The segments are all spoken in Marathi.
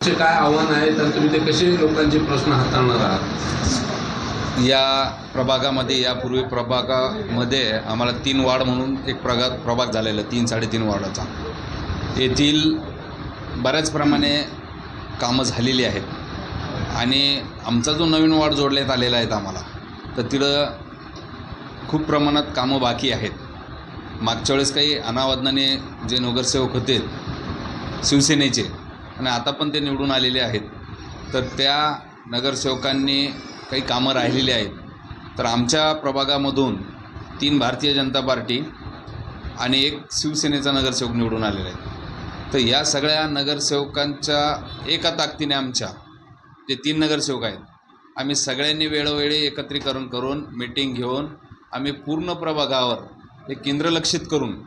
काय आव्हान आहे तर तुम्ही ते कसे लोकांचे प्रश्न हाताळणार आहात? या प्रभागामध्ये यापूर्वी प्रभागामध्ये आम्हाला 3 वार्ड म्हणून एक प्रभाग झालेला 3-3.5 वार्डाचा. येथील बऱ्याच प्रमाणे कामं झालेली आहेत आणि आमचा जो नवीन वार्ड जोडण्यात आलेला आहेत आम्हाला, तर तिथं खूप प्रमाणात कामं बाकी आहेत. मागच्या वेळेस काही अनावधानाने जे नगरसेवक होते शिवसेनेचे आणि आता पण ते निवडून आलेले आहेत, तर त्या नगरसेवकांनी काही कामं राहिलेली आहेत. तर आमच्या प्रभागामधून 3 भारतीय जनता पार्टी आणि 1 शिवसेनेचा नगरसेवक निवडून आलेले आहेत. तर या सगळ्या नगरसेवकांच्या एका ताकदीने आमच्या जे 3 नगरसेवक आहेत, आम्ही सगळ्यांनी वेळोवेळी एकत्रीकरण करून मीटिंग घेऊन आम्ही पूर्ण प्रभागावर एक केंद्रलक्षित करून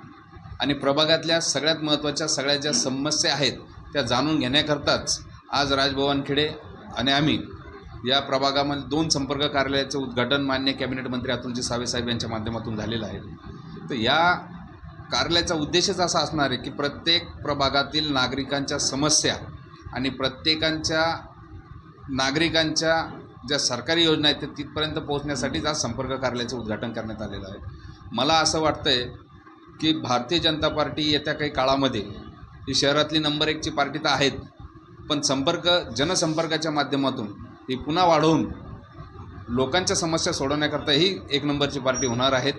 आणि प्रभागातल्या सगळ्यात महत्त्वाच्या सगळ्या ज्या समस्या आहेत त्या जाणून घेण्याकरताच आज राजभवनखेडे आणि आम्ही या प्रभागामध्ये 2 संपर्क कार्यालयाचं उद्घाटन माननीय कॅबिनेट मंत्री अतुलजी सावे साहेब यांच्या माध्यमातून झालेलं आहे. तर या कार्यालयाचा उद्देशच असा असणार आहे की प्रत्येक प्रभागातील नागरिकांच्या समस्या आणि प्रत्येकांच्या नागरिकांच्या ज्या सरकारी योजना आहेत ते तिथपर्यंत पोहोचण्यासाठीच आज संपर्क कार्यालयाचं उद्घाटन करण्यात आलेलं आहे. मला असं वाटतं आहे की भारतीय जनता पार्टी येत्या काही काळामध्ये ही शहरातली नंबर 1ची पार्टी तर आहेत, पण जनसंपर्काच्या माध्यमातून ही पुन्हा वाढवून लोकांच्या समस्या सोडवण्याकरता ही 1 नंबरची पार्टी होणार आहेत.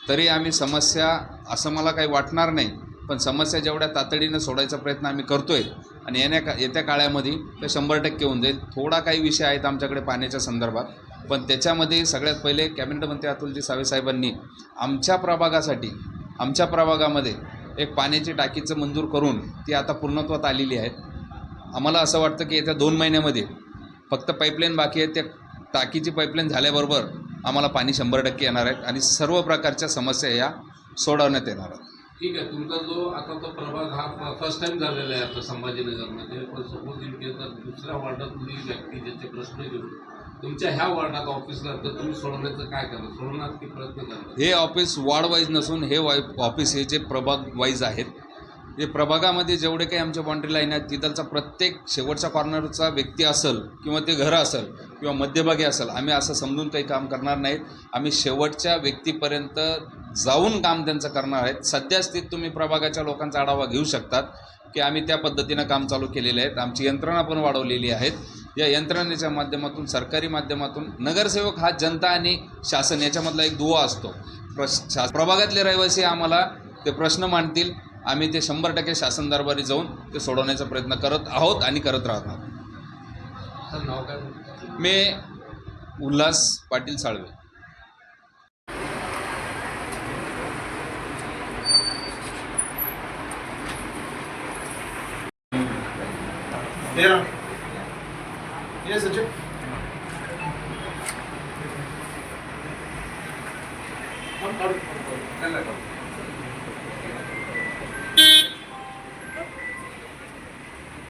तरी आम्ही समस्या असं मला काही वाटणार नाही, पण समस्या जेवढ्या तातडीनं सोडायचा प्रयत्न आम्ही करतो आहे आणि येत्या काळामध्ये ते 100% होऊन जाईल. थोडा काही विषय आहेत आमच्याकडे पाण्याच्या संदर्भात, पण त्याच्यामध्ये सगळ्यात पहिले कॅबिनेट मंत्री अतुलजी सावे साहेबांनी आमच्या प्रभागामध्ये एक पाण्याची टाकीचं मंजूर करून ती आता पूर्णत्वात आलेली आहेत. आम्हाला असं वाटतं की येत्या 2 महिन्यामध्ये फक्त पाईपलाईन बाकी आहे, त्या टाकीची पाईपलाईन झाल्याबरोबर आम्हाला पाणी 100% येणार आहेत आणि सर्व प्रकारच्या समस्या या सोडवण्यात येणार आहेत. ठीक आहे, तुमचा जो आता तो प्रभाग हा फर्स्ट टाइम झालेला आहे आता संभाजीनगरमध्ये, पण सपोज इन केस दुसऱ्या वार्डातली व्यक्ती ज्याचे प्रश्न घेऊन तुमच्या ह्या वार्डात ऑफिसला तर तुम्ही सोडवण्याचं काय करणार, सोडवणार की प्रयत्न करणार? हे ऑफिस वॉर्ड वाईज नसून हे ऑफिस हे जे प्रभाग वाईज आहेत, हे प्रभागामध्ये जेवढे काही आमच्या बाउंड्री लाईन आहेत तिथलचा प्रत्येक शेवटच्या कॉर्नरचा व्यक्ती असेल किंवा ते घरं असेल किंवा मध्यभागी असेल, आम्ही असं समजून काही काम करणार नाहीत. आम्ही शेवटच्या व्यक्तीपर्यंत जाऊन काम त्यांचं करणार आहेत. सध्याच ते तुम्ही प्रभागाच्या लोकांचा आढावा घेऊ शकतात की आम्ही त्या पद्धतीनं काम चालू केलेले आहेत. आमची यंत्रणा पण वाढवलेली आहेत. या यंत्रणेच्या माध्यमातून सरकारी माध्यमातून नगरसेवक हा जनता आणि शासन याच्यामधला एक दुवा असतो. प्रभागातले रहिवासी आम्हाला ते प्रश्न मांडतील, आम्ही ते 100% शासन दरबारी जाऊन ते सोडवण्याचा प्रयत्न करत आहोत आणि करत राहणार. सर नाव काय? मी उल्हास पाटील साळवे. ये सचिन हम